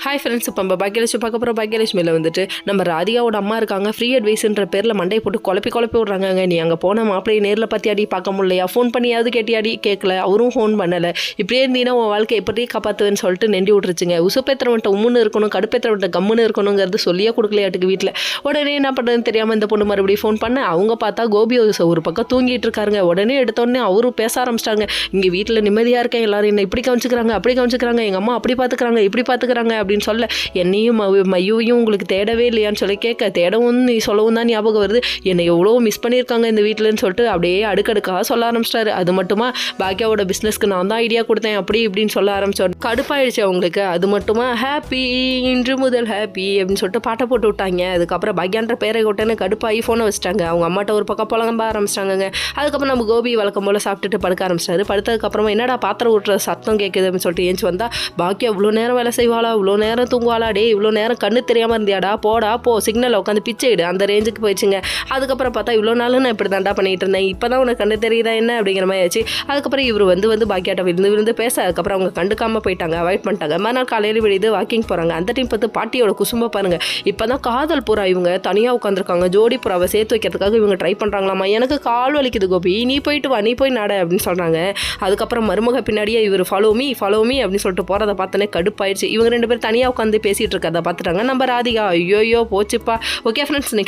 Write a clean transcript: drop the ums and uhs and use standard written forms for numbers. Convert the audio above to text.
Hi friends, இப்போ நம்ம பாக்கியலட்சுமி பார்க்க போகிறோம். பாக்கியலட்சுமியில் வந்துட்டு நம்ம ராதிகாவோட அம்மா இருக்காங்க. ஃப்ரீ அட்வைஸ்ன்ற பேரில் மண்டையை போட்டு குழப்பி விட்றாங்க. நீ அங்கே போன மாப்பிள்ளையை நேரில் பார்த்தியாடி, பார்க்க முடியலையா, ஃபோன் பண்ணியாவது கேட்டியாடி, கேட்கல, அவரும் ஃபோன் பண்ணலை. இப்படியே இருந்தீங்கன்னா உன் வாழ்க்கை எப்படி காப்பாற்றுவேன்னு சொல்லிட்டு நெண்டி விட்ருச்சுங்க. உசுப்பேத்திரவன்ட்ட உம்முன்னு இருக்கணும், கடுப்பேத்திரவன்ட்ட கம்முன்னு இருக்கணுங்கிறது சொல்லியே கொடுக்கலையாட்டுக்கு வீட்டில். உடனே என்ன பண்ணுறதுன்னு தெரியாமல் இந்த பொண்ணு மறுபடியும் ஃபோன் பண்ண அவங்க பார்த்தா கோபி ஒரு பக்கம் தூங்கிட்டு இருக்காருங்க. உடனே எடுத்தோடனே அவரும் பேச ஆரம்பிச்சிட்டாங்க. இங்கே வீட்டில் நிம்மதியாக இருக்கேன், எல்லாரும் என்ன இப்படி கவனிச்சுக்கிறாங்க, அப்படி கவனிச்சுக்கிறாங்க, எங்கள் அம்மா அப்படி பார்த்துக்கிறாங்க, இப்படி பார்த்துக்கிறாங்க அப்படின்னு சொல்ல, என்னையும் மையுவையும் உங்களுக்கு தேடவே இல்லையான்னு சொல்லி கேட்க, தேடவும் நீ சொல்லவும் தான் ஞாபகம் வருது, என்னை எவ்வளோ மிஸ் பண்ணியிருக்காங்க இந்த வீட்டிலன்னு சொல்லிட்டு அப்படியே அடுக்கடுக்காக சொல்ல ஆரம்பிச்சிட்டாரு. அது மட்டுமா பாக்கியாவோட பிஸ்னஸ்க்கு நான் தான் ஐடியா கொடுத்தேன் அப்படி இப்படின்னு சொல்ல ஆரம்பிச்சோம். கடுப்பாயிடுச்சு அவங்களுக்கு. அது மட்டுமா ஹாப்பி இன்று முதல் ஹாப்பி அப்படின்னு சொல்லிட்டு பாட்டை போட்டு விட்டாங்க. அதுக்கப்புறம் பாக்கியான்ற பேரை விட்டேன்னு கடுப்பாகி ஃபோனை வச்சுட்டாங்க. அவங்க அம்மாட்ட ஒரு பக்கம் புலம்ப ஆரம்பிச்சிட்டாங்க. அதுக்கப்புறம் நம்ம கோபி வழக்கம் போல் சாப்பிட்டுட்டு படுக்க ஆரம்பிச்சிட்டாரு. படுத்ததுக்கப்புறமா என்னடா பாத்திரம் விட்டுற சத்தம் கேட்குது அப்படின்னு சொல்லிட்டு ஏஞ்சி வந்தா, பாக்கியா இவ்வளோ நேரம் வேலை செய்வாளா, இவ்வளோ நேரம் தூங்குவாளா, டே இவ்வளோ நேரம் கண்ணு தெரியாமல் இருந்தியாடா, போடா போ, சிக்னலில் உட்காந்து பிச்சை இடு, அந்த ரேஞ்சுக்கு போயிடுச்சுங்க. அதுக்கப்புறம் பார்த்தா இவ்வளோ நாள் நான் இப்படி தாண்டா பண்ணிட்டு இருந்தேன், இப்போ தான் உனக்கு கண்ணு தெரியுதா என்ன அப்படிங்கிற மாதிரி ஆச்சு. அதுக்கப்புறம் இவர் வந்து பாக்கியாட்ட விழுந்து பேச, அதுக்கப்புறம் அவங்க கண்டுக்காமல் போயிட்டாங்க, அவாய்ட் பண்ணிட்டாங்க. மறுநாள் காலையில் விழுது வாக்கிங் போகிறாங்க. அந்த டைம் பார்த்து பாட்டியோட குசும்ப பாருங்க. இப்போ தான் காதல் புறா இவங்க தனியாக உட்காந்துருக்காங்க. ஜோடி புறாவை சேர்த்து வைக்கிறதுக்காக இவங்க ட்ரை பண்ணுறாங்களாமா. எனக்கு கால் வலிக்குது கோபி, நீ போயிட்டு வா, நீ போய் நட அப்படின்னு சொல்கிறாங்க. அதுக்கப்புறம் மருமக பின்னாடியே இவர் ஃபாலோ மீ அப்படின்னு சொல்லிட்டு போகிறத பார்த்தோன்னே கடுப்பாயிடுச்சு. இவங்க ரெண்டு பேரும் தனியாக உட்காந்து பேசிகிட்டு இருக்கிறத பார்த்துட்டாங்க நம்ம ராதிகா. ஐயோயோ போச்சுப்பா. Okay friends, next